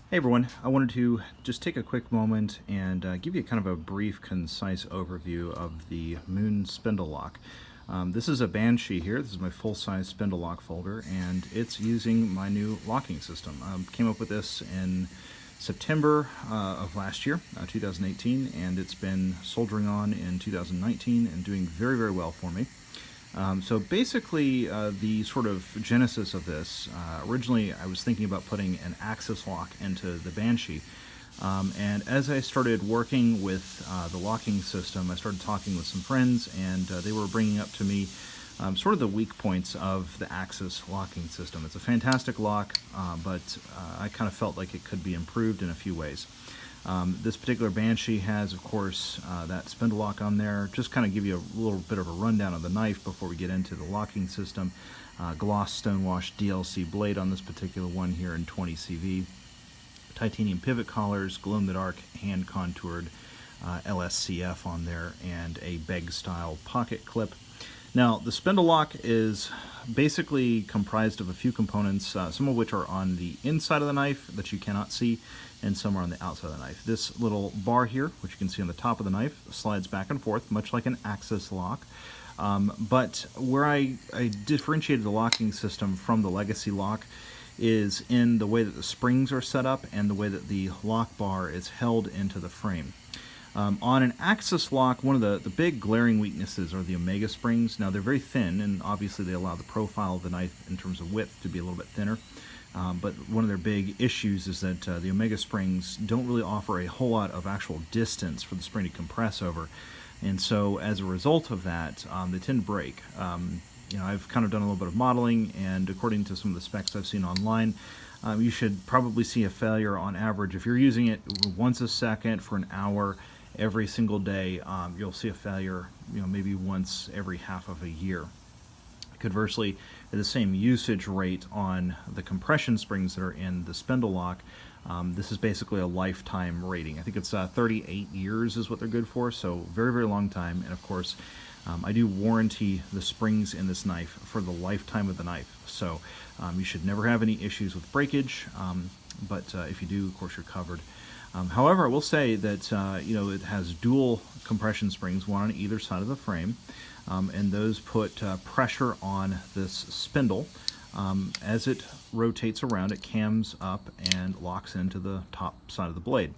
Hey everyone, I wanted to just take a quick moment and give you kind of a brief, concise overview of the Moon Spindle Lock. This is a Banshee here. This is my full-size spindle lock folder, and it's using my new locking system. Came up with this in September of last year, 2018, and it's been soldering on in 2019 and doing very, very well for me. So basically, the sort of genesis of this, originally I was thinking about putting an axis lock into the Banshee. And as I started working with the locking system, I started talking with some friends, and they were bringing up to me sort of the weak points of the axis locking system. It's a fantastic lock, but I kind of felt like it could be improved in a few ways. This particular Banshee has, of course, that spindle lock on there. Just kind of give you a little bit of a rundown of the knife before we get into the locking system. Gloss Stonewash DLC blade on this particular one here in 20 CV. Titanium pivot collars, glow-in-the-dark, hand-contoured LSCF on there, and a beg-style pocket clip. Now, the spindle lock is basically comprised of a few components, some of which are on the inside of the knife that you cannot see, and some are on the outside of the knife. This little bar here, which you can see on the top of the knife, slides back and forth, much like an axis lock. But where I differentiated the locking system from the legacy lock is in the way that the springs are set up and the way that the lock bar is held into the frame. On an axis lock, one of the big glaring weaknesses are the omega springs. Now, they're very thin, and obviously they allow the profile of the knife in terms of width to be a little bit thinner. But one of their big issues is that the omega springs don't really offer a whole lot of actual distance for the spring to compress over. And so as a result of that, they tend to break. I've kind of done a little bit of modeling, and according to some of the specs I've seen online, you should probably see a failure on average. If you're using it once a second for an hour every single day, you'll see a failure, maybe once every half of a year. Conversely, at the same usage rate on the compression springs that are in the spindle lock, this is basically a lifetime rating. I think it's 38 years is what they're good for, so very, very long time. And of course, I do warranty the springs in this knife for the lifetime of the knife. So you should never have any issues with breakage, but if you do, of course, you're covered. However, I will say that it has dual compression springs, one on either side of the frame, and those put pressure on this spindle. As it rotates around, it cams up and locks into the top side of the blade.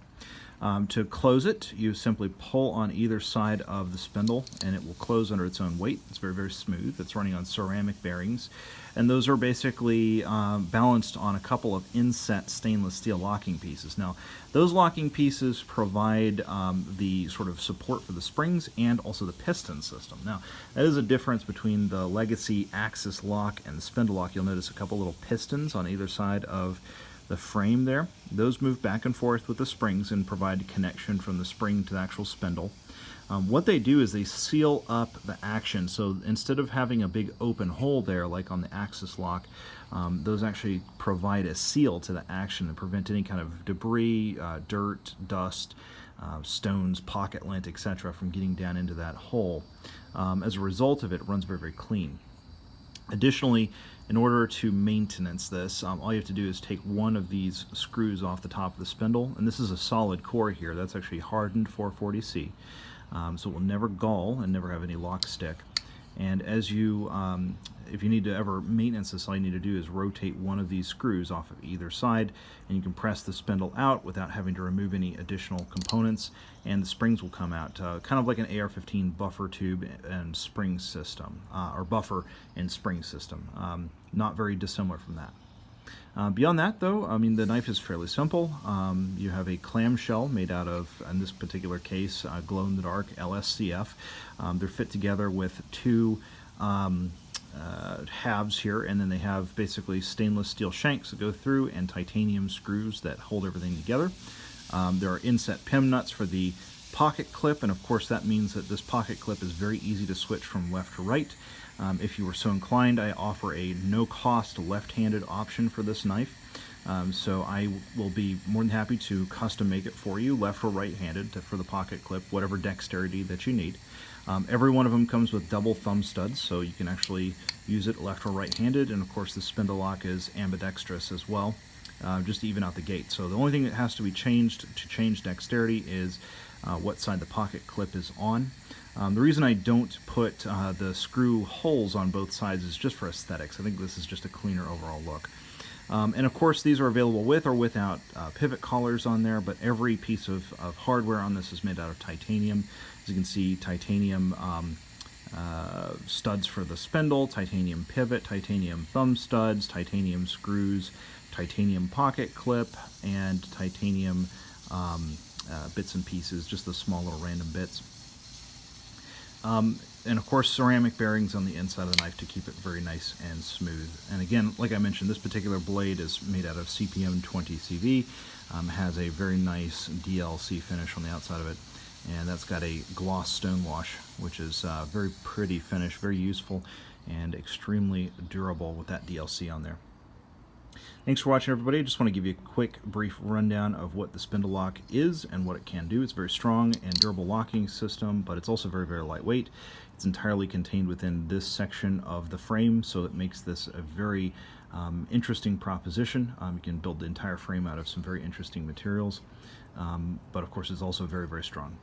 To close it, you simply pull on either side of the spindle, and it will close under its own weight. It's very, very smooth. It's running on ceramic bearings, and those are basically balanced on a couple of inset stainless steel locking pieces. Now, those locking pieces provide the sort of support for the springs and also the piston system. Now, that is a difference between the legacy axis lock and the spindle lock. You'll notice a couple little pistons on either side of the frame there. Those move back and forth with the springs and provide connection from the spring to the actual spindle. What they do is they seal up the action, so instead of having a big open hole there like on the axis lock, those actually provide a seal to the action and prevent any kind of debris, dirt, dust, stones, pocket lint, etc. from getting down into that hole. As a result of it, it runs very, very clean. Additionally, in order to maintenance this, all you have to do is take one of these screws off the top of the spindle, and this is a solid core here. That's actually hardened 440C, so it will never gall and never have any lock stick. And as you, if you need to ever maintenance this, all you need to do is rotate one of these screws off of either side, and you can press the spindle out without having to remove any additional components, and the springs will come out, kind of like an AR-15 buffer tube and spring system, or buffer and spring system. Not very dissimilar from that. Beyond that, though, I mean, the knife is fairly simple. You have a clamshell made out of, in this particular case, glow-in-the-dark LSCF. They're fit together with two halves here, and then they have basically stainless steel shanks that go through and titanium screws that hold everything together. There are inset PIM nuts for the pocket clip, and of course that means that this pocket clip is very easy to switch from left to right. If you were so inclined, I offer a no-cost left-handed option for this knife. So I will be more than happy to custom make it for you, left or right-handed, for the pocket clip, whatever dexterity that you need. Every one of them comes with double thumb studs, so you can actually use it left or right-handed, and of course the spindle lock is ambidextrous as well. just to even out the gate. So the only thing that has to be changed to change dexterity is what side the pocket clip is on. The reason I don't put the screw holes on both sides is just for aesthetics. I think this is just a cleaner overall look. And of course, these are available with or without pivot collars on there, but every piece of hardware on this is made out of titanium. As you can see, titanium studs for the spindle, titanium pivot, titanium thumb studs, titanium screws, titanium pocket clip, and titanium bits and pieces, just the small little random bits. And of course, ceramic bearings on the inside of the knife to keep it very nice and smooth. And again, like I mentioned, this particular blade is made out of CPM 20CV, has a very nice DLC finish on the outside of it, and that's got a gloss stone wash, which is very pretty finish, very useful, and extremely durable with that DLC on there. Thanks for watching, everybody. I just want to give you a quick, brief rundown of what the Spindle lock is and what it can do. It's a very strong and durable locking system, but it's also very, very lightweight. It's entirely contained within this section of the frame, so it makes this a very interesting proposition. You can build the entire frame out of some very interesting materials, but of course it's also very, very strong.